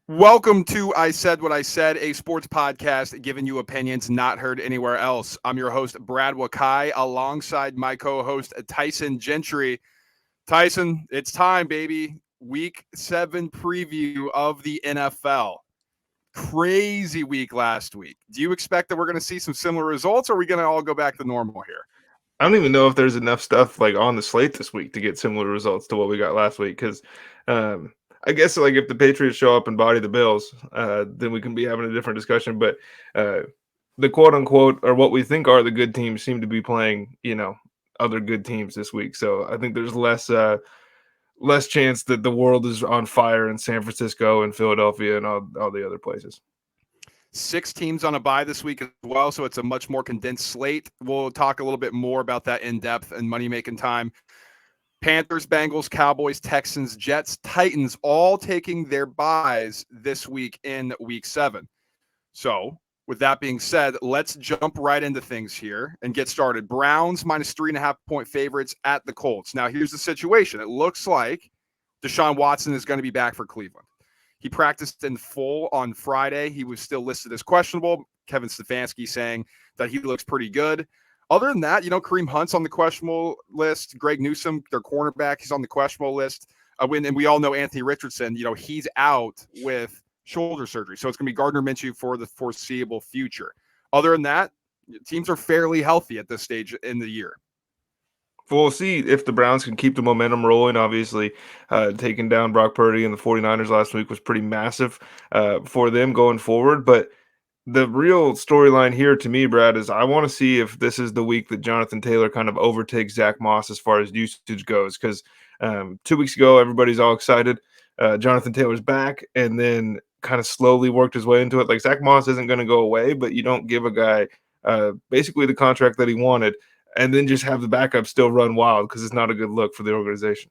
Welcome to I Said What I Said, a sports podcast giving you opinions not heard anywhere else. I'm your host, Brad Wakai, alongside my co-host, Tyson Gentry. Tyson, it's time, baby. Week 7 preview of the NFL. Crazy week last week. Do you expect that we're going to see some similar results, or are we going to all go back to normal here? I don't even know if there's enough stuff like on the slate this week to get similar results to what we got last week. Because I guess like if the Patriots show up and body the Bills, then we can be having a different discussion. But uh, the quote unquote or what we think are the good teams seem to be playing, other good teams this week. So I think there's less chance that the world is on fire in San Francisco and Philadelphia and all the other places. 6 teams on a bye this week as well, so it's a much more condensed slate. We'll talk a little bit more about that in depth and Money Making Time. Panthers, Bengals, Cowboys, Texans, Jets, Titans, all taking their byes this week in week 7. So, with that being said, let's jump right into things here and get started. Browns minus 3.5-point favorites at the Colts. Now, here's the situation. It looks like Deshaun Watson is going to be back for Cleveland. He practiced in full on Friday. He was still listed as questionable. Kevin Stefanski saying that he looks pretty good. Other than that, Kareem Hunt's on the questionable list. Greg Newsome, their cornerback, he's on the questionable list. And we all know Anthony Richardson, he's out with shoulder surgery. So it's going to be Gardner Minshew for the foreseeable future. Other than that, teams are fairly healthy at this stage in the year. We'll see if the Browns can keep the momentum rolling. Obviously, taking down Brock Purdy and the 49ers last week was pretty massive for them going forward. But the real storyline here to me, Brad, is I want to see if this is the week that Jonathan Taylor kind of overtakes Zach Moss as far as usage goes. Because 2 weeks ago, everybody's all excited. Jonathan Taylor's back and then kind of slowly worked his way into it. Like Zach Moss isn't going to go away, but you don't give a guy basically the contract that he wanted and then just have the backup still run wild because it's not a good look for the organization.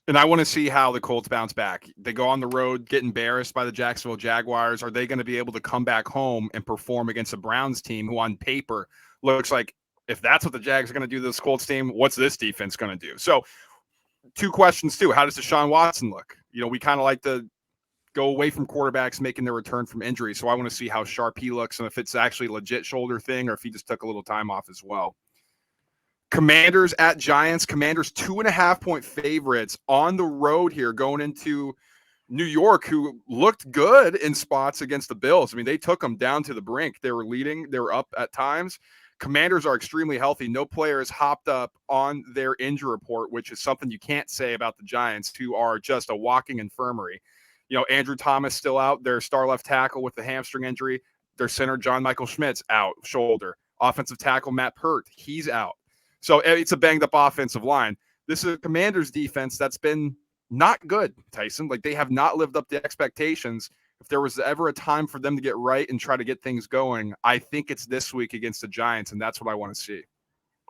And I want to see how the Colts bounce back. They go on the road, get embarrassed by the Jacksonville Jaguars. Are they going to be able to come back home and perform against a Browns team who on paper looks like, if that's what the Jags are going to do to this Colts team, what's this defense going to do? So 2 questions too. How does Deshaun Watson look? We kind of like to go away from quarterbacks making their return from injury. So I want to see how sharp he looks and if it's actually a legit shoulder thing or if he just took a little time off as well. Commanders at Giants. Commanders 2.5-point favorites on the road here going into New York, who looked good in spots against the Bills. I mean, they took them down to the brink. They were leading. They were up at times. Commanders are extremely healthy. No player has hopped up on their injury report, which is something you can't say about the Giants, who are just a walking infirmary. Andrew Thomas still out. Their star left tackle with the hamstring injury. Their center, John Michael Schmidt's out, shoulder. Offensive tackle, Matt Pert, he's out. So it's a banged up offensive line. This is a Commanders defense that's been not good, Tyson. Like, they have not lived up to expectations. If there was ever a time for them to get right and try to get things going, I think it's this week against the Giants, and that's what I want to see.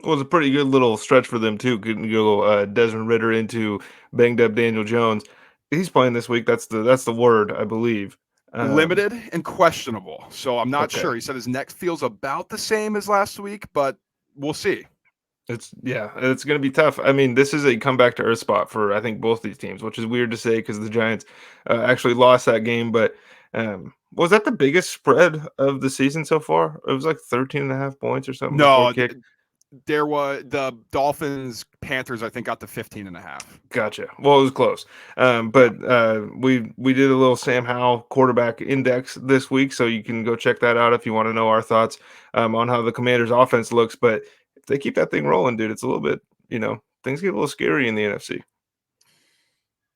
Well, it's a pretty good little stretch for them too. Getting go Desmond Ritter into banged up Daniel Jones. He's playing this week. That's the word, I believe. Limited and questionable. So I'm not Okay. sure. He said his neck feels about the same as last week, but we'll see. It's going to be tough. I mean, this is a comeback to earth spot for I think both these teams, which is weird to say because the Giants actually lost that game. But was that the biggest spread of the season so far? It was like 13.5 points or something before No, kick. there was the Dolphins Panthers, I think, got to 15.5. Gotcha. Well, it was close. But we did a little Sam Howell quarterback index this week, so you can go check that out if you want to know our thoughts on how the Commanders' offense looks. But if they keep that thing rolling, dude, it's a little bit, things get a little scary in the NFC.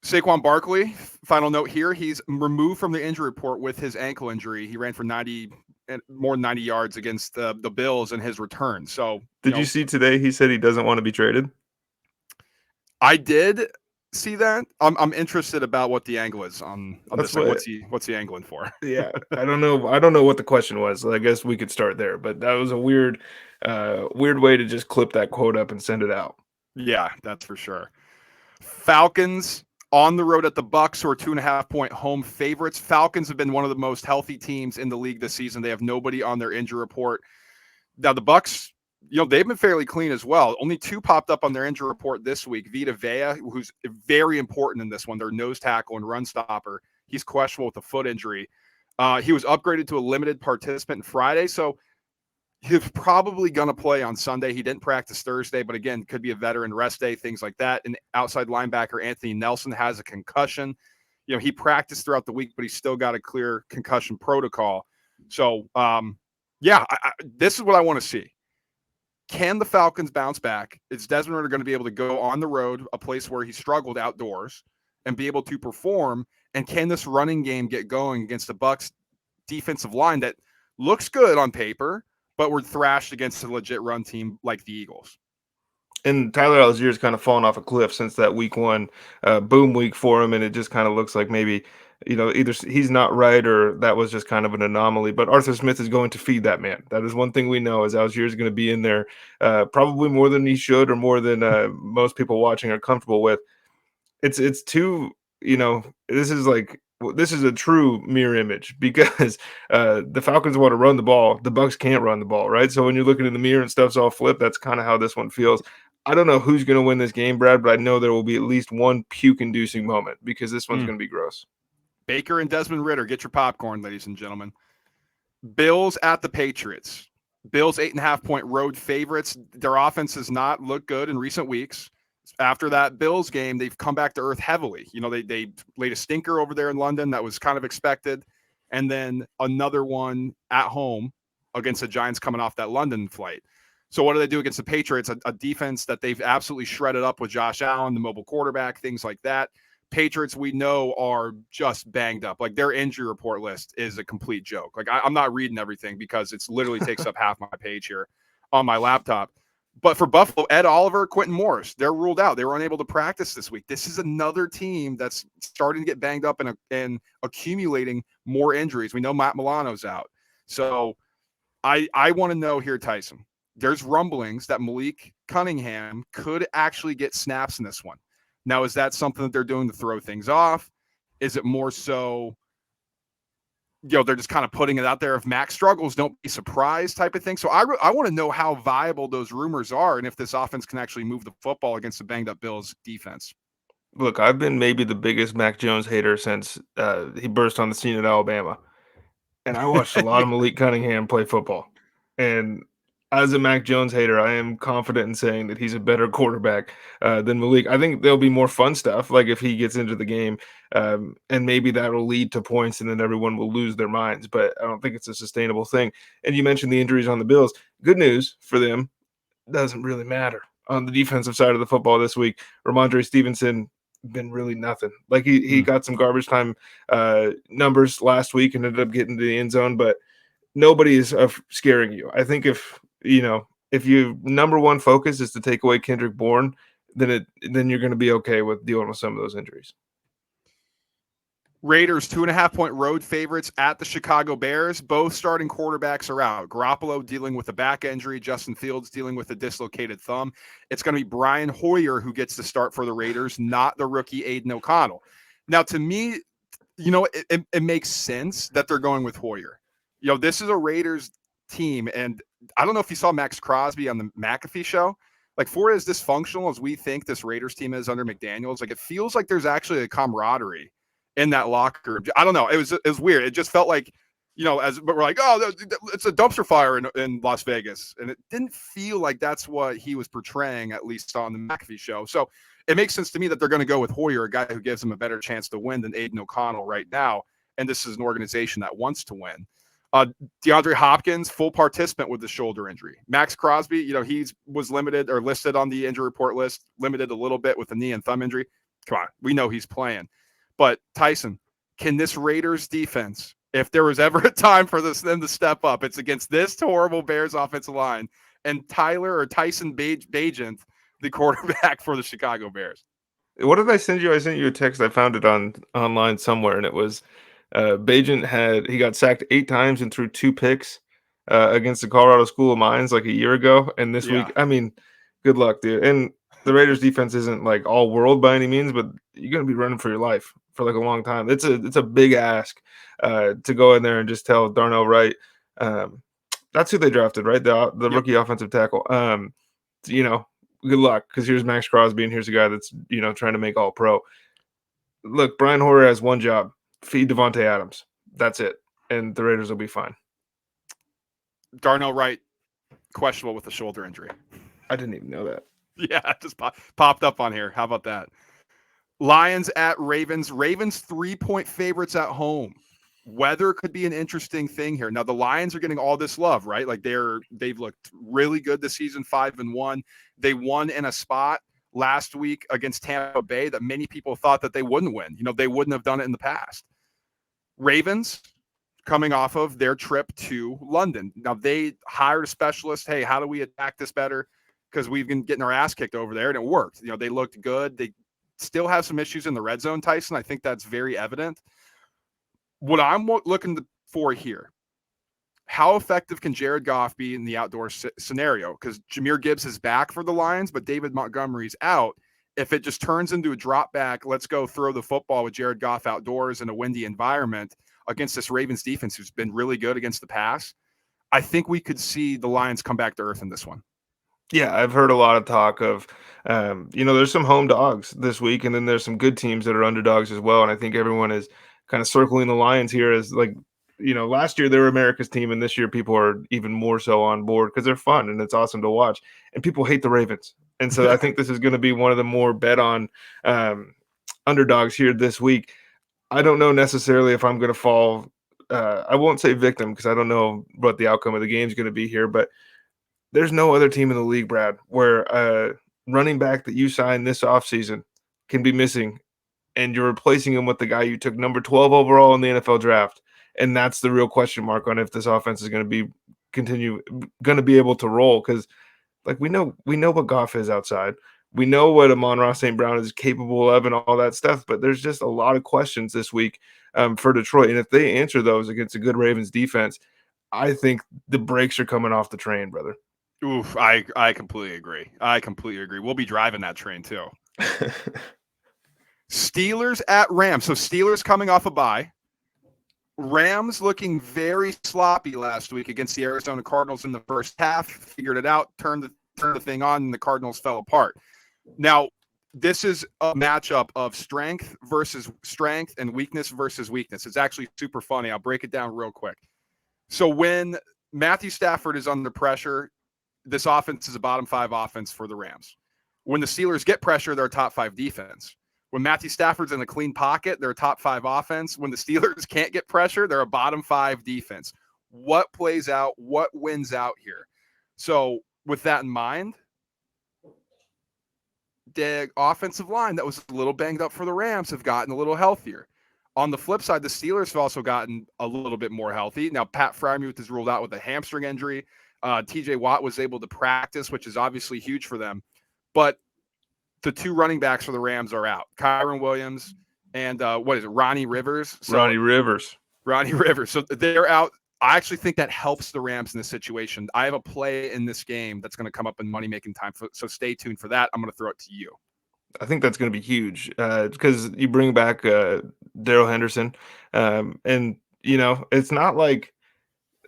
Saquon Barkley, final note here, he's removed from the injury report with his ankle injury. He ran for more than 90 yards against the Bills in his return. So Did you see today he said he doesn't want to be traded? I did see that. I'm interested about what the angle is on this. Like, what's he angling for? Yeah, I don't know what the question was. So I guess we could start there, but that was a weird way to just clip that quote up and send it out. Yeah, that's for sure. Falcons on the road at the Bucs, who are 2.5-point home favorites. Falcons have been one of the most healthy teams in the league this season. They have nobody on their injury report. Now the Bucs, they've been fairly clean as well. Only 2 popped up on their injury report this week. Vita Vea, who's very important in this one, their nose tackle and run stopper, He's questionable with a foot injury. He was upgraded to a limited participant Friday, so he's probably going to play on Sunday. He didn't practice Thursday, but again, could be a veteran rest day, things like that. And outside linebacker Anthony Nelson has a concussion. He practiced throughout the week, but he's still got a clear concussion protocol. So, this is what I want to see. Can the Falcons bounce back? Is Desmond Ridder going to be able to go on the road, a place where he struggled outdoors, and be able to perform? And can this running game get going against the Bucs defensive line that looks good on paper, but were thrashed against a legit run team like the Eagles? And Tyler Allgeier's kind of fallen off a cliff since that week one boom week for him, and it just kind of looks like maybe, either he's not right or that was just kind of an anomaly. But Arthur Smith is going to feed that man. That is one thing we know, is Allgeier is going to be in there probably more than he should, or more than most people watching are comfortable with. It's too, this is a true mirror image, because the Falcons want to run the ball. The Bucs can't run the ball, right? So when you're looking in the mirror and stuff's all flipped, that's kind of how this one feels. I don't know who's going to win this game, Brad, but I know there will be at least one puke-inducing moment, because this one's going to be gross. Baker and Desmond Ridder, get your popcorn, ladies and gentlemen. Bills at the Patriots. Bills 8.5-point road favorites. Their offense has not looked good in recent weeks. After that Bills game, they've come back to earth heavily. They laid a stinker over there in London that was kind of expected, and then another one at home against the Giants coming off that London flight. So what do they do against the Patriots? A defense that they've absolutely shredded up with Josh Allen, the mobile quarterback, things like that. Patriots, we know, are just banged up. Like, their injury report list is a complete joke. Like, I'm not reading everything because it's literally takes up half my page here on my laptop. But for Buffalo, Ed Oliver, Quentin Morris, they're ruled out. They were unable to practice this week. This is another team that's starting to get banged up and accumulating more injuries. We know Matt Milano's out. So I want to know here, Tyson. There's rumblings that Malik Cunningham could actually get snaps in this one. Now, is that something that they're doing to throw things off? Is it more so, they're just kind of putting it out there? If Max struggles, don't be surprised type of thing. So I want to know how viable those rumors are, and if this offense can actually move the football against the banged up Bills defense. Look, I've been maybe the biggest Mac Jones hater since he burst on the scene at Alabama. And I watched a lot of Malik Cunningham play football. And as a Mac Jones hater, I am confident in saying that he's a better quarterback than Malik. I think there'll be more fun stuff, like if he gets into the game, and maybe that'll lead to points, and then everyone will lose their minds. But I don't think it's a sustainable thing. And you mentioned the injuries on the Bills. Good news for them, doesn't really matter. On the defensive side of the football this week, Ramondre Stevenson been really nothing. Like, he got some garbage time numbers last week and ended up getting to the end zone, but nobody is scaring you. I think if your number one focus is to take away Kendrick Bourne, then you're going to be okay with dealing with some of those injuries. Raiders 2.5-point road favorites at the Chicago Bears. Both starting quarterbacks are out. Garoppolo dealing with a back injury. Justin Fields dealing with a dislocated thumb. It's going to be Brian Hoyer who gets to start for the Raiders, not the rookie Aiden O'Connell. Now, to me, it makes sense that they're going with Hoyer. This is a Raiders team, and I don't know if you saw Max Crosby on the McAfee show. Like, for as dysfunctional as we think this Raiders team is under McDaniels, like, it feels like there's actually a camaraderie in that locker room. I don't know. It was weird. It just felt like, but we're like, oh, it's a dumpster fire in Las Vegas. And it didn't feel like that's what he was portraying, at least on the McAfee show. So it makes sense to me that they're going to go with Hoyer, a guy who gives them a better chance to win than Aiden O'Connell right now. And this is an organization that wants to win. DeAndre Hopkins, full participant with the shoulder injury. Max Crosby, he was limited or listed on the injury report list, limited a little bit with the knee and thumb injury. Come on, we know he's playing. But Tyson, can this Raiders defense, if there was ever a time for them to step up, it's against this horrible Bears offensive line and Tyson Bagent, the quarterback for the Chicago Bears. What did I send you? I sent you a text. I found it online somewhere, and it was Bagent he got sacked 8 times and threw 2 picks against the Colorado School of Mines like a year ago. And this week, I mean, good luck, dude. And the Raiders defense isn't like all world by any means, but you're going to be running for your life for like a long time. It's a big ask to go in there and just tell Darnell Wright. That's who they drafted, right? The rookie offensive tackle. Good luck, because here's Max Crosby and here's a guy that's, trying to make all pro. Look, Brian Hoyer has one job. feed Devontae Adams. That's it. And the Raiders will be fine. Darnell Wright, questionable with a shoulder injury. I didn't even know that. Yeah, just popped up on here. How about that? Lions at Ravens. Ravens 3-point favorites at home. Weather could be an interesting thing here. Now the Lions are getting all this love, right? Like they've looked really good this season, 5-1. They won in a spot last week against Tampa Bay that many people thought that they wouldn't win. They wouldn't have done it in the past. Ravens coming off of their trip to London. Now they hired a specialist. Hey, how do we attack this better? Because we've been getting our ass kicked over there, and it worked. They looked good. They still have some issues in the red zone, Tyson. I think that's very evident. What I'm looking for here, how effective can Jared Goff be in the outdoor scenario? Because Jahmyr Gibbs is back for the Lions, but David Montgomery's out. If it just turns into a drop back, let's go throw the football with Jared Goff outdoors in a windy environment against this Ravens defense who's been really good against the pass, I think we could see the Lions come back to earth in this one. Yeah, I've heard a lot of talk of, there's some home dogs this week, and then there's some good teams that are underdogs as well. And I think everyone is kind of circling the Lions here as last year they were America's team, and this year people are even more so on board because they're fun and it's awesome to watch. And people hate the Ravens, and so I think this is going to be one of the more bet on underdogs here this week. I don't know necessarily if I'm going to fall. I won't say victim because I don't know what the outcome of the game is going to be here, but there's no other team in the league, Brad, where a running back that you signed this offseason can be missing, and you're replacing him with the guy you took number 12 overall in the NFL draft. And that's the real question mark on if this offense is going to be able to roll. Because we know what Goff is outside. We know what Amon-Ra St. Brown is capable of and all that stuff. But there's just a lot of questions this week for Detroit. And if they answer those against a good Ravens defense, I think the brakes are coming off the train, brother. Oof, I completely agree. We'll be driving that train too. Steelers at Rams. So Steelers coming off a bye. Rams looking very sloppy last week against the Arizona Cardinals in the first half. Figured it out, turned the thing on, and the Cardinals fell apart. Now, this is a matchup of strength versus strength and weakness versus weakness. It's actually super funny. I'll break it down real quick. So when Matthew Stafford is under pressure, this offense is a bottom 5 offense for the Rams. When the Steelers get pressure, they're a top 5 defense. When Matthew Stafford's in a clean pocket, they're a top 5 offense. When the Steelers can't get pressure, they're a bottom 5 defense. What plays out? What wins out here? So with that in mind, the offensive line that was a little banged up for the Rams have gotten a little healthier. On the flip side, the Steelers have also gotten a little bit more healthy. Now, Pat Freiermuth is ruled out with a hamstring injury. TJ Watt was able to practice, which is obviously huge for them. But the 2 running backs for the Rams are out. Kyron Williams and Ronnie Rivers. Ronnie Rivers. So they're out. I actually think that helps the Rams in this situation. I have a play in this game that's going to come up in Money Making Time. So stay tuned for that. I'm going to throw it to you. I think that's going to be huge because you bring back Darrell Henderson. And, it's not like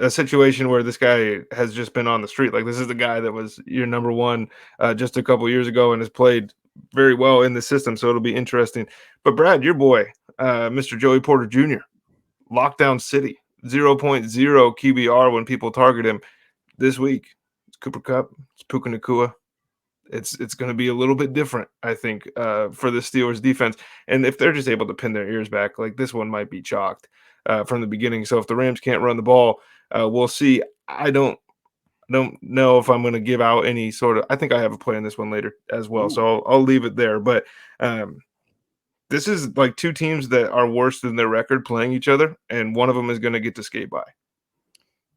a situation where this guy has just been on the street. Like, this is the guy that was your number 1 just a couple years ago and has played very well in the system. So it'll be interesting. But Brad, your boy, Mr. Joey Porter Jr., Lockdown City, 0.0 QBR when people target him this week. It's Cooper Kupp, it's Puka Nacua. It's going to be a little bit different, I think, for the Steelers defense. And if they're just able to pin their ears back, like this one might be chalked from the beginning. So if the Rams can't run the ball, we'll see. I don't know if I'm going to give out any sort of – I think I have a play in this one later as well. Ooh. So I'll leave it there. But this is like 2 teams that are worse than their record playing each other, and one of them is going to get to skate by.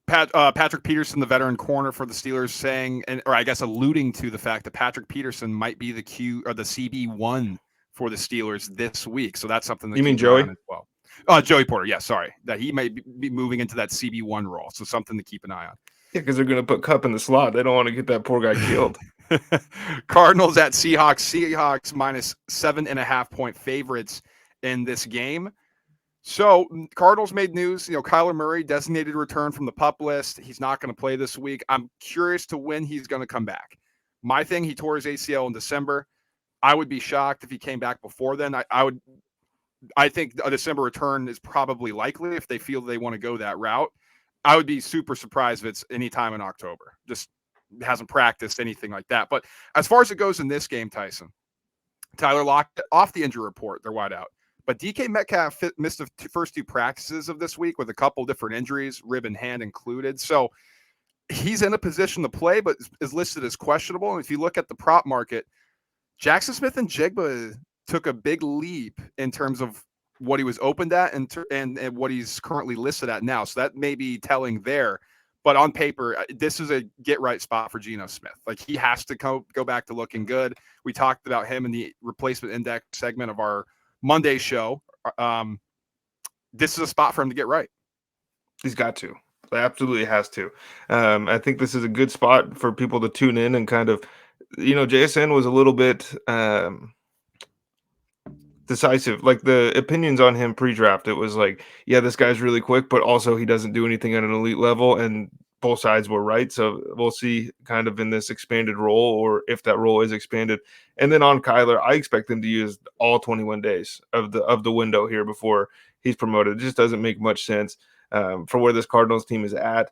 Patrick Peterson, the veteran corner for the Steelers, alluding to the fact that Patrick Peterson might be the CB1 for the Steelers this week. So that's something that you mean Joey as well. Joey Porter, yeah, sorry, that he might be moving into that CB1 role. So something to keep an eye on. Yeah, because they're going to put Kupp in the slot. They don't want to get that poor guy killed. Cardinals at Seahawks. Seahawks minus 7.5 point favorites in this game. So Cardinals made news. Kyler Murray designated return from the PUP list. He's not going to play this week. I'm curious to when he's going to come back. My thing, he tore his ACL in December. I would be shocked if he came back before then. I think a December return is probably likely if they feel they want to go that route. I would be super surprised if it's any time in October. Just hasn't practiced anything like that. But as far as it goes in this game, Tyson, Tyler Lockett off the injury report. They're wide out. But DK Metcalf missed the first 2 practices of this week with a couple different injuries, rib and hand included. So he's in a position to play, but is listed as questionable. And if you look at the prop market, Jackson Smith and Jigba took a big leap in terms of what he was opened at and what he's currently listed at now. So that may be telling there. But on paper, this is a get right spot for Geno Smith. Like he has to go back to looking good. We talked about him in the replacement index segment of our Monday show. This is a spot for him to get right. He's got to. Absolutely has to. I think this is a good spot for people to tune in and kind of, JSN was a little bit decisive. Like the opinions on him pre-draft, it was like, yeah, this guy's really quick, but also he doesn't do anything at an elite level, and both sides were right. So we'll see kind of in this expanded role, or if that role is expanded. And then on Kyler, I expect him to use all 21 days of the window here before he's promoted. It just doesn't make much sense for where this Cardinals team is at.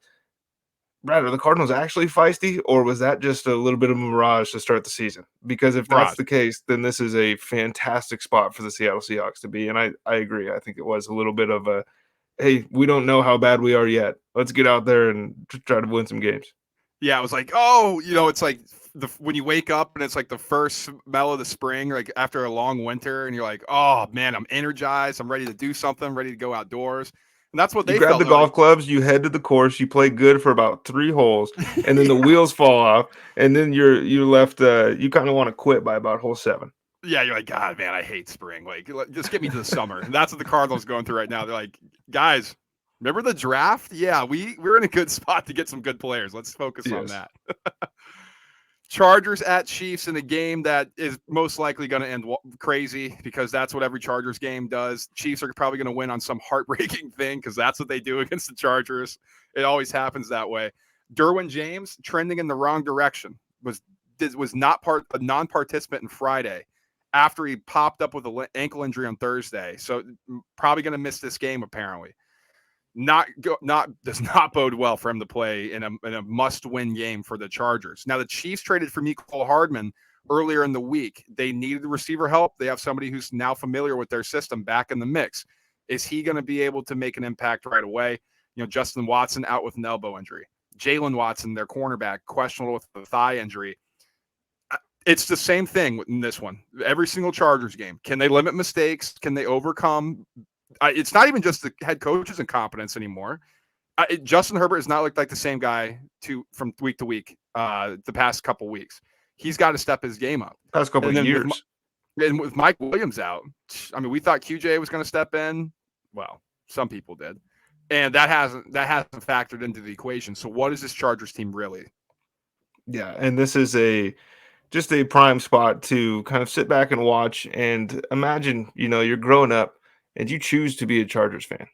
Brad, are the Cardinals actually feisty, or was that just a little bit of a mirage to start the season? Because if that's the case, then this is a fantastic spot for the Seattle Seahawks to be. And I agree. I think it was a little bit of a, hey, we don't know how bad we are yet. Let's get out there and try to win some games. Yeah, it was like, oh, it's like when you wake up and it's like the first smell of the spring, like after a long winter, and you're like, oh man, I'm energized. I'm ready to do something. I'm ready to go outdoors. And that's what they grab felt the golf like. clubs, you head to the course, you play good for about 3 holes, and then the wheels fall off, and then you're left. You kind of want to quit by about hole 7. Yeah, you're like, God, man, I hate spring. Like, just get me to the summer. And that's what the Cardinals are going through right now. They're like, guys, remember the draft? Yeah, we're in a good spot to get some good players. Let's focus on that. Chargers at Chiefs in a game that is most likely going to end crazy, because that's what every Chargers game does. Chiefs are probably going to win on some heartbreaking thing, because that's what they do against the Chargers. It always happens that way. Derwin James trending in the wrong direction, was not a non-participant in Friday after he popped up with an ankle injury on Thursday. So probably going to miss this game apparently. Does not bode well for him to play in a must-win game for the Chargers. Now, the Chiefs traded for Mecole Hardman earlier in the week. They needed receiver help. They have somebody who's now familiar with their system back in the mix. Is he going to be able to make an impact right away? Justin Watson out with an elbow injury. Jalen Watson, their cornerback, questionable with a thigh injury. It's the same thing in this one. Every single Chargers game. Can they limit mistakes? Can they overcome? It's not even just the head coach's incompetence anymore. Justin Herbert has not looked like the same guy from week to week the past couple weeks. He's got to step his game up. Past couple of years. With Mike Williams out, I mean, we thought QJ was going to step in. Well, some people did. And that hasn't factored into the equation. So what is this Chargers team really? Yeah, and this is just a prime spot to kind of sit back and watch and imagine, you're growing up and you choose to be a Chargers fan.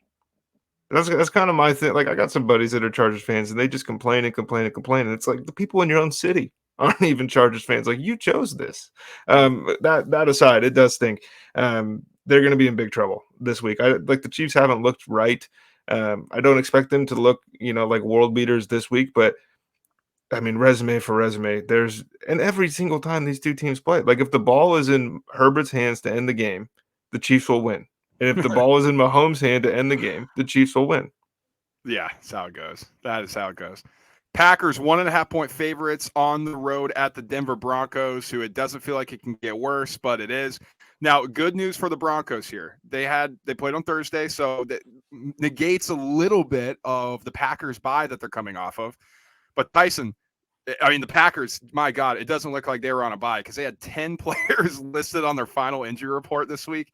That's kind of my thing. Like, I got some buddies that are Chargers fans, and they just complain and complain and complain. And it's like, the people in your own city aren't even Chargers fans. Like, you chose this. That aside, it does stink. They're going to be in big trouble this week. The Chiefs haven't looked right. I don't expect them to look, like world beaters this week, but I mean, resume for resume, and every single time these two teams play, like if the ball is in Herbert's hands to end the game, the Chiefs will win. And if the ball is in Mahomes' hand to end the game, the Chiefs will win. Yeah, that's how it goes. That is how it goes. Packers 1.5-point favorites on the road at the Denver Broncos, who it doesn't feel like it can get worse, but it is. Now, good news for the Broncos here. They played on Thursday, so that negates a little bit of the Packers bye that they're coming off of. But Tyson, I mean, the Packers, my God, it doesn't look like they were on a bye, because they had 10 players listed on their final injury report this week.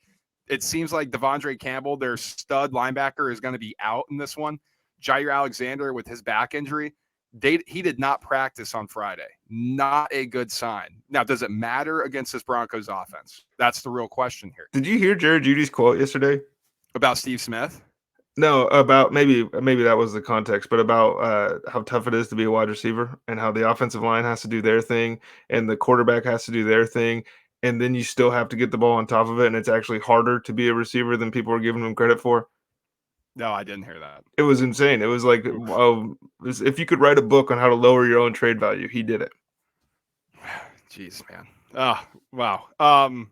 It seems like Devondre Campbell, their stud linebacker, is going to be out in this one. Jair Alexander with his back injury, he did not practice on Friday. Not a good sign. Now, does it matter against this Broncos offense? That's the real question here. Did you hear Jared Judy's quote yesterday? About Steve Smith? No, about maybe that was the context, but about how tough it is to be a wide receiver and how the offensive line has to do their thing and the quarterback has to do their thing. and then you still have to get the ball on top of it, and it's actually harder to be a receiver than people are giving him credit for. No, I didn't hear that. It was insane. It was like, if you could write a book on how to lower your own trade value, he did it. Jeez, man. Oh, wow.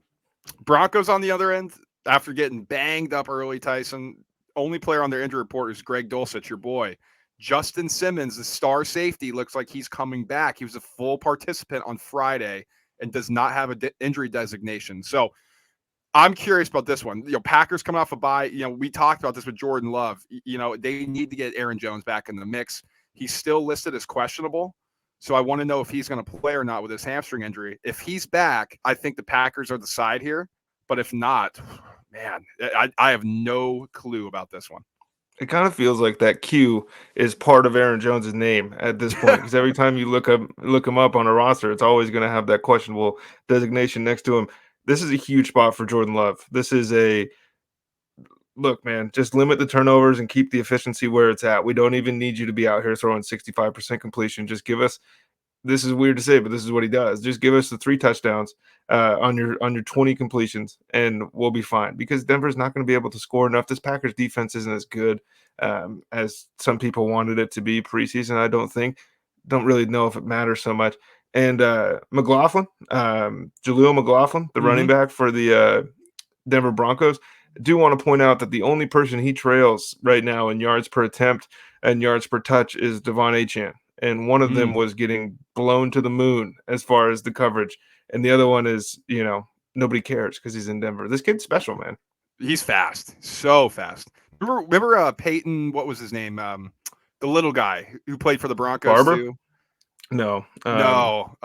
Broncos on the other end, after getting banged up early, Tyson, only player on their injury report is Greg Dulcich, your boy. Justin Simmons, the star safety, looks like he's coming back. He was a full participant on Friday and does not have an injury designation. So I'm curious about this one. Packers coming off a bye. We talked about this with Jordan Love. They need to get Aaron Jones back in the mix. He's still listed as questionable. So I want to know if he's going to play or not with his hamstring injury. If he's back, I think the Packers are the side here. But if not, man, I have no clue about this one. It kind of feels like that Q is part of Aaron Jones' name at this point, because every time you look him up on a roster, it's always going to have that questionable designation next to him. This is a huge spot for Jordan Love. This is look, man, just limit the turnovers and keep the efficiency where it's at. We don't even need you to be out here throwing 65% completion. Just give us, this is weird to say, but this is what he does. Just give us the 3 touchdowns on your 20 completions, and we'll be fine, because Denver's not going to be able to score enough. This Packers defense isn't as good as some people wanted it to be preseason. I don't really know if it matters so much. And McLaughlin, Jaleel McLaughlin, the running back for the Denver Broncos, I do want to point out that the only person he trails right now in yards per attempt and yards per touch is Devon Achane. And one of them was getting blown to the moon as far as the coverage. And the other one is, nobody cares because he's in Denver. This kid's special, man. He's fast. So fast. Remember Peyton, what was his name? The little guy who played for the Broncos Barber? too? No. No.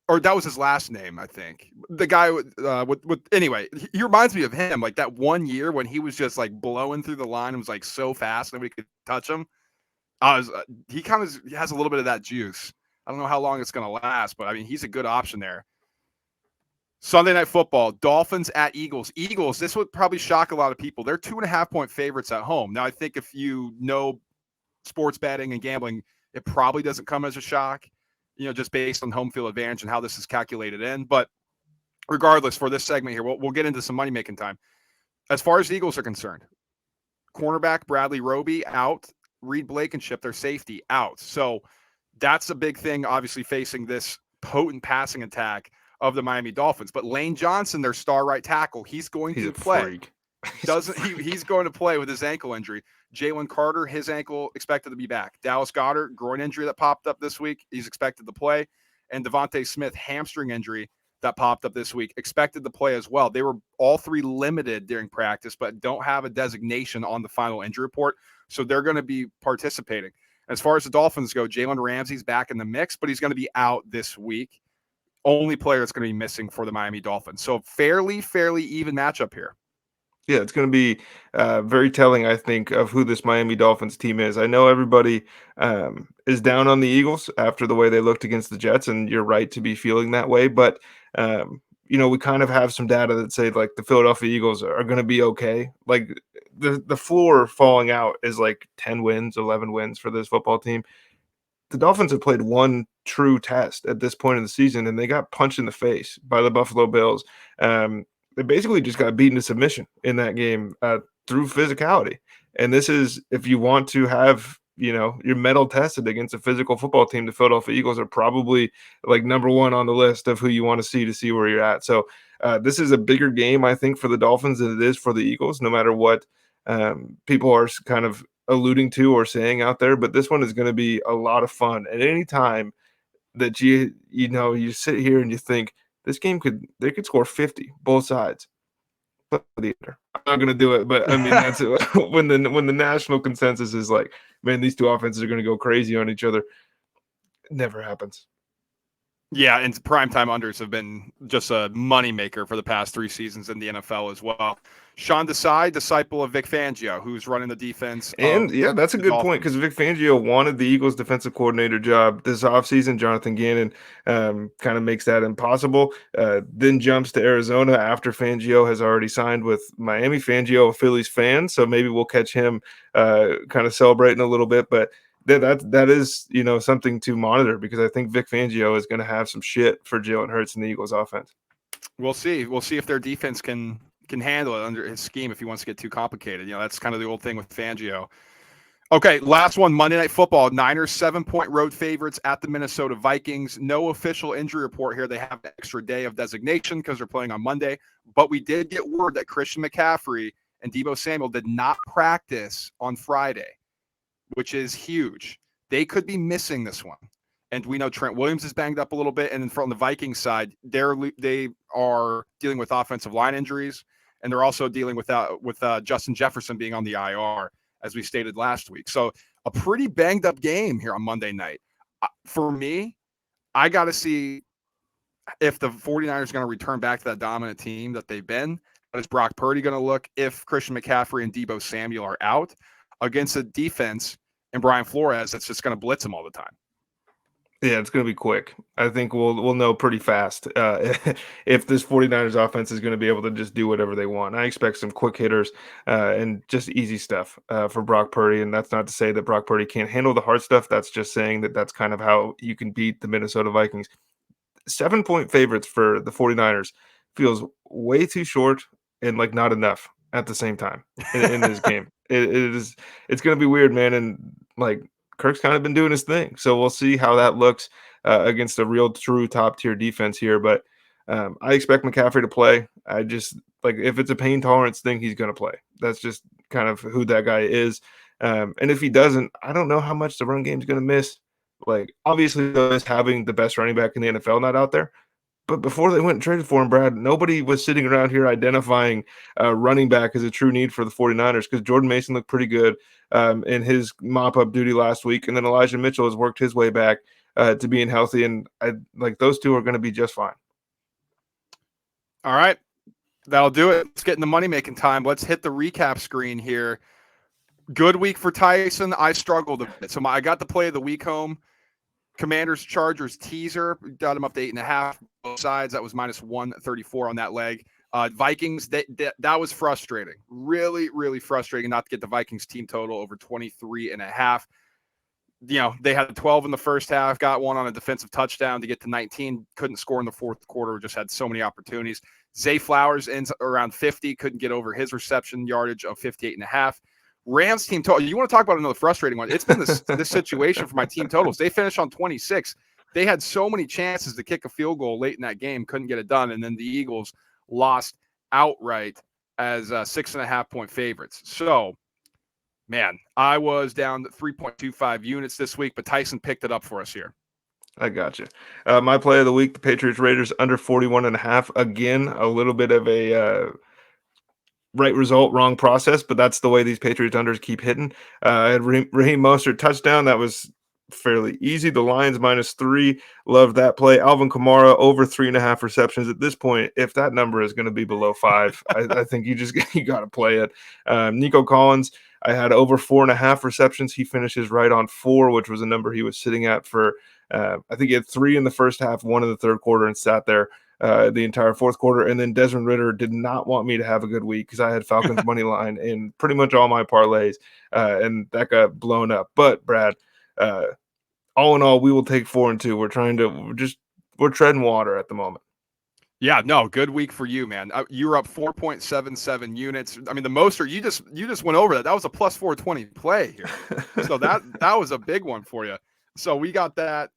Or that was his last name, I think. The guy with anyway, he reminds me of him. Like that one year when he was just like blowing through the line and was like so fast nobody could touch him. He kind of has a little bit of that juice. I don't know how long it's going to last, but I mean, he's a good option there. Sunday Night Football, Dolphins at Eagles. Eagles, this would probably shock a lot of people. They're 2.5-point favorites at home. Now, I think if you know sports betting and gambling, it probably doesn't come as a shock, just based on home field advantage and how this is calculated in. But regardless, for this segment here, we'll get into some money making time. As far as the Eagles are concerned, cornerback Bradley Roby out, Reed Blankenship, their safety, out. So that's a big thing, obviously, facing this potent passing attack of the Miami Dolphins. But Lane Johnson, their star right tackle, he's going to play. Freak. He's going to play with his ankle injury. Jalen Carter, his ankle expected to be back. Dallas Goedert, groin injury that popped up this week, he's expected to play. And Devontae Smith, hamstring injury that popped up this week, expected to play as well. They were all 3 limited during practice, but don't have a designation on the final injury report. So they're going to be participating. As far as the Dolphins go, Jalen Ramsey's back in the mix, but he's going to be out this week. Only player that's going to be missing for the Miami Dolphins. So fairly even matchup here. Yeah, it's going to be very telling, I think, of who this Miami Dolphins team is. I know everybody is down on the Eagles after the way they looked against the Jets, and you're right to be feeling that way. But, we kind of have some data that say, like, the Philadelphia Eagles are going to be okay. Like, the floor falling out is like 10 wins, 11 wins for this football team. The Dolphins have played one true test at this point in the season, and they got punched in the face by the Buffalo Bills. They basically just got beaten to submission in that game through physicality. And this is, if you want to have, your medal tested against a physical football team, the Philadelphia Eagles are probably like number 1 on the list of who you want to see where you're at. So this is a bigger game, I think, for the Dolphins than it is for the Eagles, no matter what people are kind of alluding to or saying out there. But this one is going to be a lot of fun. At any time that you sit here and you think, this game they could score 50, both sides. I'm not going to do it, but I mean, that's when the national consensus is like, man, these two offenses are going to go crazy on each other. It never happens. Yeah, and primetime unders have been just a moneymaker for the past 3 seasons in the NFL as well. Sean Desai, disciple of Vic Fangio, who's running the defense. And yeah, that's a good point, because Vic Fangio wanted the Eagles defensive coordinator job this offseason. Jonathan Gannon kind of makes that impossible. Then jumps to Arizona after Fangio has already signed with Miami. Fangio, a Phillies fan, so maybe we'll catch him kind of celebrating a little bit. But that is, something to monitor, because I think Vic Fangio is going to have some shit for Jalen Hurts and the Eagles offense. We'll see. We'll see if their defense can handle it under his scheme if he wants to get too complicated. That's kind of the old thing with Fangio. Okay, last one, Monday Night Football. Niners 7-point road favorites at the Minnesota Vikings. No official injury report here. They have an extra day of designation because they're playing on Monday. But we did get word that Christian McCaffrey and Deebo Samuel did not practice on Friday, which is huge. They could be missing this one. And we know Trent Williams is banged up a little bit. And then from the Vikings side, they are dealing with offensive line injuries. And they're also dealing with Justin Jefferson being on the IR, as we stated last week. So a pretty banged up game here on Monday night. For me, I got to see if the 49ers are going to return back to that dominant team that they've been. How is Brock Purdy going to look if Christian McCaffrey and Deebo Samuel are out against a defense and Brian Flores that's just going to blitz them all the time? Yeah, it's going to be quick. I think we'll know pretty fast if this 49ers offense is going to be able to just do whatever they want. I expect some quick hitters and just easy stuff for Brock Purdy. And that's not to say that Brock Purdy can't handle the hard stuff. That's just saying that that's kind of how you can beat the Minnesota Vikings. 7-point favorites for the 49ers feels way too short and like not enough at the same time in this game. It's going to be weird, man. And like, Kirk's kind of been doing his thing. So we'll see how that looks against a real true top tier defense here. But I expect McCaffrey to play. I just if it's a pain tolerance thing, he's going to play. That's just kind of who that guy is. And if he doesn't, I don't know how much the run game is going to miss. Like, obviously, having the best running back in the NFL not out there. But before they went and traded for him, Brad, nobody was sitting around here identifying running back as a true need for the 49ers because Jordan Mason looked pretty good in his mop-up duty last week. And then Elijah Mitchell has worked his way back to being healthy. And those two are going to be just fine. All right. That'll do it. Let's get into Money Making Time. Let's hit the recap screen here. Good week for Tyson. I struggled a bit. So I got the play of the week home. Commanders Chargers teaser, got him up to 8.5 both sides. That was minus 134 on that leg. Vikings, that was frustrating. Really, really frustrating not to get the Vikings team total over 23.5. They had 12 in the first half, got one on a defensive touchdown to get to 19, couldn't score in the fourth quarter, just had so many opportunities. Zay Flowers ends around 50, couldn't get over his reception yardage of 58.5. Rams team total. You want to talk about another frustrating one? It's been this situation for my team totals. They finished on 26. They had so many chances to kick a field goal late in that game, couldn't get it done. And then the Eagles lost outright as 6.5-point favorites. So, man, I was down to 3.25 units this week, but Tyson picked it up for us here. I got you. My play of the week, the Patriots Raiders under 41.5. Again, a little bit of a right result, wrong process, but that's the way these Patriots unders keep hitting. I had Raheem Mostert touchdown. That was fairly easy. The Lions -3. Loved that play. Alvin Kamara over 3.5 receptions. At this point, if that number is going to be below 5, I think you got to play it. Nico Collins, I had over 4.5 receptions. He finishes right on 4, which was a number he was sitting at for, I think he had 3 in the first half, 1 in the third quarter, and sat there the entire fourth quarter. And then Desmond Ridder did not want me to have a good week because I had Falcons money line in pretty much all my parlays, and that got blown up. But Brad, all in all, we will take 4-2. We're treading water at the moment. Yeah, no, good week for you, man. You were up 4.77 units. I mean, the most, you just went over that. That was a plus 420 play here. So that was a big one for you. So we got that.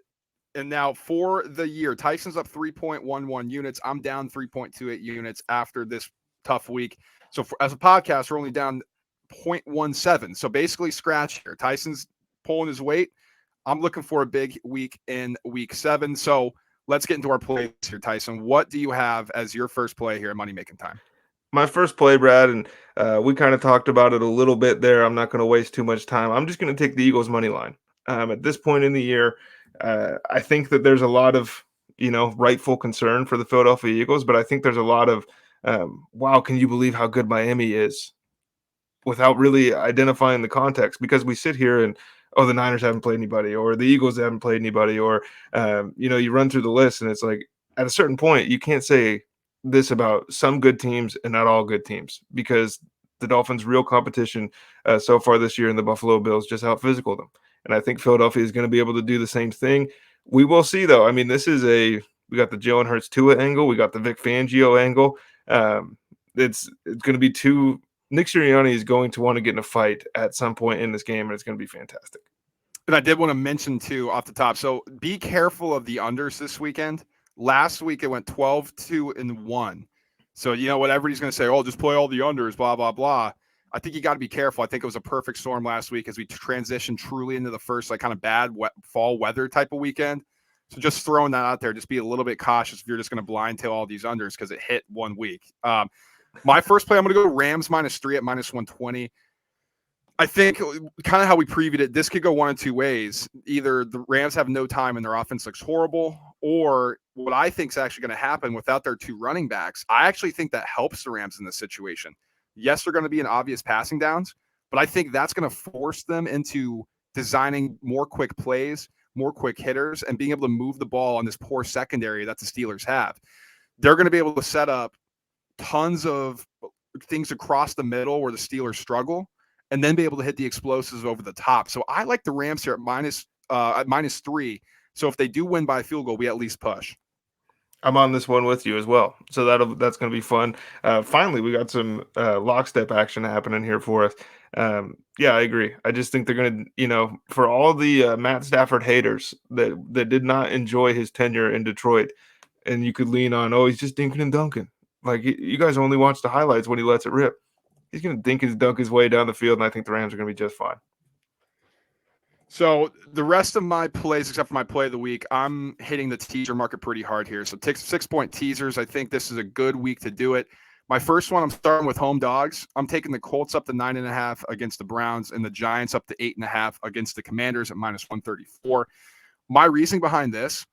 And now for the year, Tyson's up 3.11 units. I'm down 3.28 units after this tough week. So as a podcast, we're only down 0.17. So basically scratch here. Tyson's pulling his weight. I'm looking for a big week in week 7. So let's get into our plays here, Tyson. What do you have as your first play here at Money Making Time? My first play, Brad, and we kind of talked about it a little bit there. I'm not going to waste too much time. I'm just going to take the Eagles money line. At this point in the year, I think that there's a lot of, rightful concern for the Philadelphia Eagles, but I think there's a lot of, wow, can you believe how good Miami is without really identifying the context? Because we sit here and, the Niners haven't played anybody, or the Eagles haven't played anybody, or, you run through the list and it's like at a certain point, you can't say this about some good teams and not all good teams, because the Dolphins' real competition so far this year in the Buffalo Bills just out physical them. And I think Philadelphia is going to be able to do the same thing. We will see, though. I mean, this is a We got the Jalen Hurts Tua angle. We got the Vic Fangio angle. It's going to be two. Nick Sirianni is going to want to get in a fight at some point in this game, and it's going to be fantastic. And I did want to mention too off the top. So be careful of the unders this weekend. Last week it went 12-2-1. So what everybody's going to say, oh, just play all the unders, blah blah blah. I think you got to be careful. I think it was a perfect storm last week as we transitioned truly into the first kind of bad fall weather type of weekend. So just throwing that out there, just be a little bit cautious if you're just going to blind tail all these unders because it hit 1 week. My first play, I'm going to go Rams -3 at -120. I think kind of how we previewed it, this could go one of two ways. Either the Rams have no time and their offense looks horrible, or what I think is actually going to happen without their 2 running backs, I actually think that helps the Rams in this situation. Yes, they're going to be in obvious passing downs, but I think that's going to force them into designing more quick plays, more quick hitters, and being able to move the ball on this poor secondary that the Steelers have. They're going to be able to set up tons of things across the middle where the Steelers struggle, and then be able to hit the explosives over the top. So I like the Rams here at -3. So if they do win by a field goal, we at least push. I'm on this one with you as well. So that's going to be fun. Finally, we got some lockstep action happening here for us. Yeah, I agree. I just think they're going to, for all the Matt Stafford haters that did not enjoy his tenure in Detroit, and you could lean on, oh, he's just dinking and dunking. Like, you guys only watch the highlights when he lets it rip. He's going to dink and dunk his way down the field, and I think the Rams are going to be just fine. So the rest of my plays, except for my play of the week, I'm hitting the teaser market pretty hard here. So 6-point teasers. I think this is a good week to do it. My first one, I'm starting with home dogs. I'm taking the Colts up to 9.5 against the Browns and the Giants up to 8.5 against the Commanders at -134. My reasoning behind this,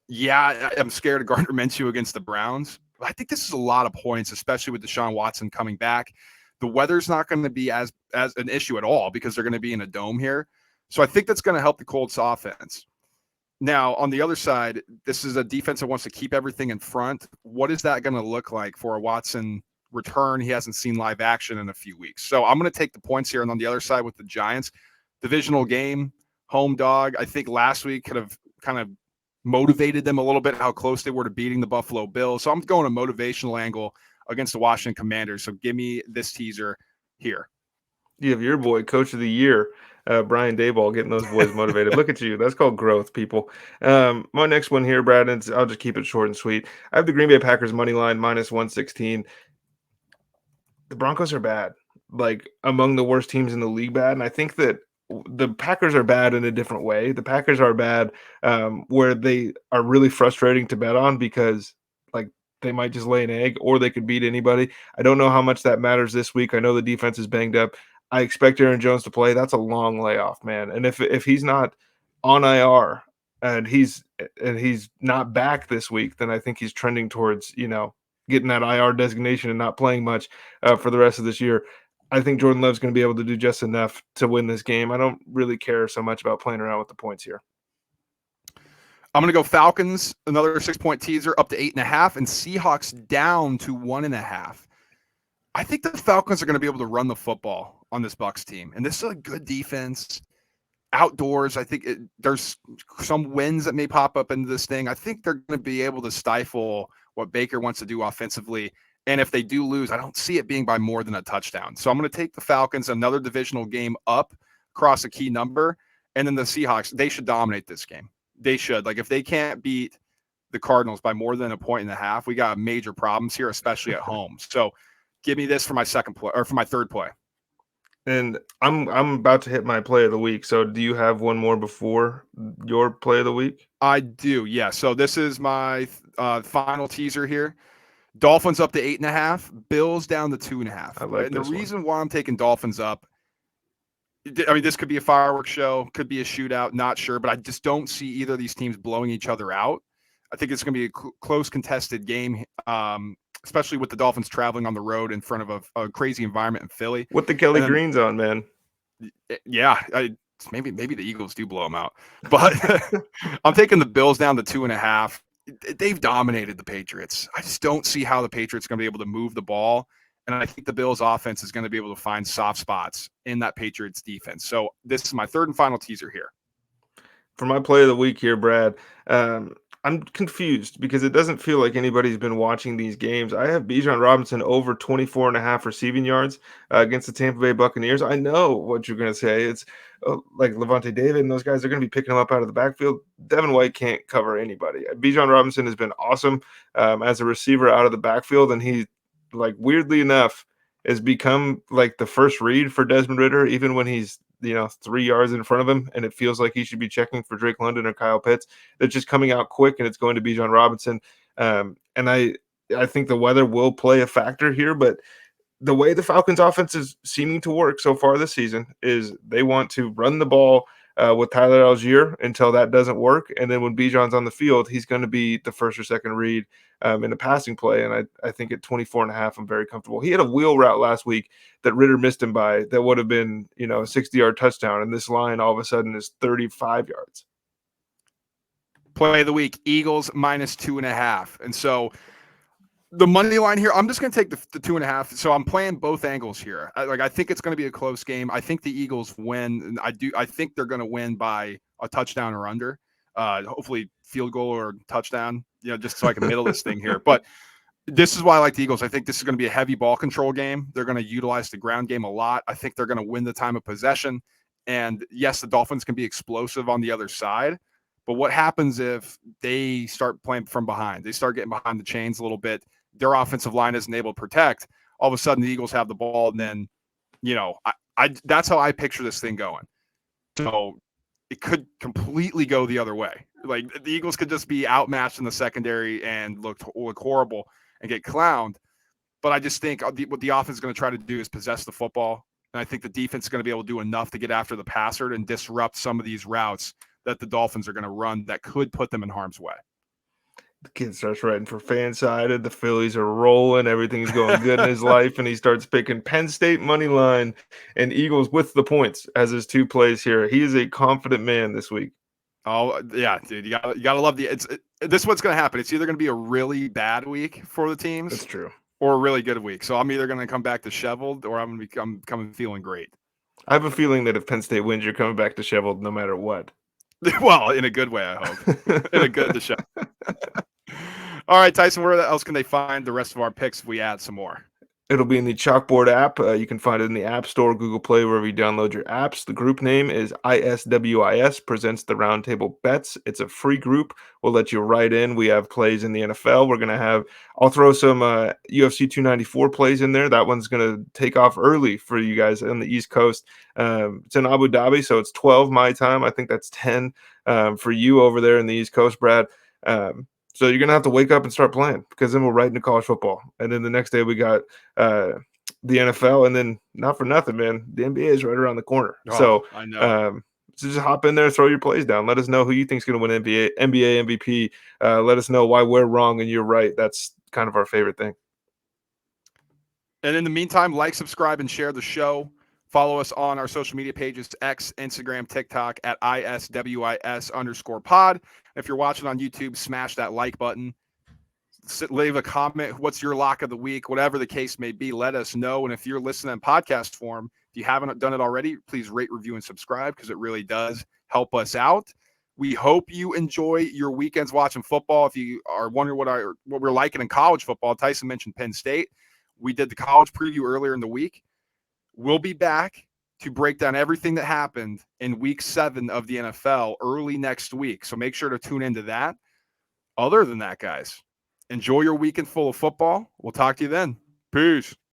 I'm scared of Gardner Minshew against the Browns. I think this is a lot of points, especially with Deshaun Watson coming back. The weather's not going to be as an issue at all because they're going to be in a dome here. So I think that's going to help the Colts offense. Now, on the other side, this is a defense that wants to keep everything in front. What is that going to look like for a Watson return? He hasn't seen live action in a few weeks. So I'm going to take the points here. And on the other side with the Giants, divisional game, home dog. I think last week could have kind of motivated them a little bit, how close they were to beating the Buffalo Bills. So I'm going a motivational angle against the Washington Commanders. So give me this teaser here. You have your boy, Coach of the Year, Brian Daboll, getting those boys motivated. Look at you. That's called growth, people. My next one here, Brad, and I'll just keep it short and sweet. I have the Green Bay Packers money line -116. The Broncos are bad, like among the worst teams in the league bad. And I think that the Packers are bad in a different way. The Packers are bad where they are really frustrating to bet on because they might just lay an egg or they could beat anybody. I don't know how much that matters this week. I know the defense is banged up. I expect Aaron Jones to play. That's a long layoff, man. And if he's not on IR and he's not back this week, then I think he's trending towards, getting that IR designation and not playing much for the rest of this year. I think Jordan Love's going to be able to do just enough to win this game. I don't really care so much about playing around with the points here. I'm going to go Falcons, another 6-point teaser up to 8.5, and Seahawks down to 1.5. I think the Falcons are going to be able to run the football on this Bucs team. And this is a good defense. Outdoors, I think there's some wins that may pop up into this thing. I think they're going to be able to stifle what Baker wants to do offensively. And if they do lose, I don't see it being by more than a touchdown. So I'm going to take the Falcons, another divisional game up across a key number. And then the Seahawks, they should dominate this game. They should. If they can't beat the Cardinals by more than 1.5, we got major problems here, especially at home. So give me this for my second play or for my third play. And I'm about to hit my play of the week. So do you have one more before your play of the week? I do. Yeah. So this is my final teaser here. Dolphins up to 8.5, Bills down to 2.5. I like and this the reason why I'm taking Dolphins up, I mean, this could be a fireworks show, could be a shootout, not sure, but I just don't see either of these teams blowing each other out. I think it's going to be a close contested game, especially with the Dolphins traveling on the road in front of a crazy environment in Philly. With the Kelly Greens on, man. Yeah, maybe the Eagles do blow them out, but I'm taking the Bills down to 2.5. They've dominated the Patriots. I just don't see how the Patriots are going to be able to move the ball. And I think the Bills offense is going to be able to find soft spots in that Patriots defense. So this is my third and final teaser here. For my play of the week here, Brad, I'm confused because it doesn't feel like anybody's been watching these games. I have Bijan Robinson over 24.5 receiving yards against the Tampa Bay Buccaneers. I know what you're going to say. It's like Levante David and those guys are going to be picking him up out of the backfield. Devin White can't cover anybody. Bijan Robinson has been awesome as a receiver out of the backfield, and he, like, weirdly enough, has become like the first read for Desmond Ridder, even when he's 3 yards in front of him, and it feels like he should be checking for Drake London or Kyle Pitts. They're just coming out quick, and it's going to be Bijan Robinson. And I think the weather will play a factor here, but the way the Falcons offense is seeming to work so far this season is they want to run the ball with Tyler Algier until that doesn't work. And then when Bijan's on the field, he's going to be the first or second read in the passing play. And I think at 24.5, I'm very comfortable. He had a wheel route last week that Ridder missed him by that would have been, a 60-yard touchdown. And this line all of a sudden is 35 yards. Play of the week, Eagles -2.5. And so the money line here, I'm just going to take the 2.5. So I'm playing both angles here. I think it's going to be a close game. I think the Eagles win. I think they're going to win by a touchdown or under. Hopefully field goal or touchdown, just so I can middle this thing here. But this is why I like the Eagles. I think this is going to be a heavy ball control game. They're going to utilize the ground game a lot. I think they're going to win the time of possession. And yes, the Dolphins can be explosive on the other side. But what happens if they start playing from behind? They start getting behind the chains a little bit. Their offensive line isn't able to protect. All of a sudden, the Eagles have the ball, and then, that's how I picture this thing going. So it could completely go the other way. Like the Eagles could just be outmatched in the secondary and look horrible and get clowned. But I just think what the offense is going to try to do is possess the football. And I think the defense is going to be able to do enough to get after the passer and disrupt some of these routes that the Dolphins are going to run that could put them in harm's way. The kid starts writing for Fansided. The Phillies are rolling. Everything's going good in his life. And he starts picking Penn State money line and Eagles with the points as his 2 plays here. He is a confident man this week. Oh, yeah, dude. You gotta love this is what's going to happen. It's either going to be a really bad week for the teams. That's true. Or a really good week. So I'm either going to come back disheveled or I'm going to come feeling great. I have a feeling that if Penn State wins, you're coming back disheveled no matter what. Well, in a good way, I hope. In a good disheveled. All right, Tyson, where else can they find the rest of our picks if we add some more? It'll be in the Chalkboard app. You can find it in the App Store, Google Play, wherever you download your apps. The group name is ISWIS, presents the Roundtable Bets. It's a free group. We'll let you write in. We have plays in the NFL. We're going to I'll throw some UFC 294 plays in there. That one's going to take off early for you guys on the East Coast. It's in Abu Dhabi, so it's 12 my time. I think that's 10 for you over there in the East Coast, Brad. So you're going to have to wake up and start playing because then we'll right into college football. And then the next day we got the NFL, and then not for nothing, man, the NBA is right around the corner. So I know. So just hop in there, throw your plays down. Let us know who you think is going to win NBA MVP. Let us know why we're wrong and you're right. That's kind of our favorite thing. And in the meantime, like, subscribe, and share the show. Follow us on our social media pages, X, Instagram, TikTok, at ISWIS_pod. If you're watching on YouTube, smash that like button. Leave a comment. What's your lock of the week? Whatever the case may be, let us know. And if you're listening in podcast form, if you haven't done it already, please rate, review, and subscribe because it really does help us out. We hope you enjoy your weekends watching football. If you are wondering what we're liking in college football, Tyson mentioned Penn State. We did the college preview earlier in the week. We'll be back to break down everything that happened in week 7 of the NFL early next week. So make sure to tune into that. Other than that, guys, enjoy your weekend full of football. We'll talk to you then. Peace.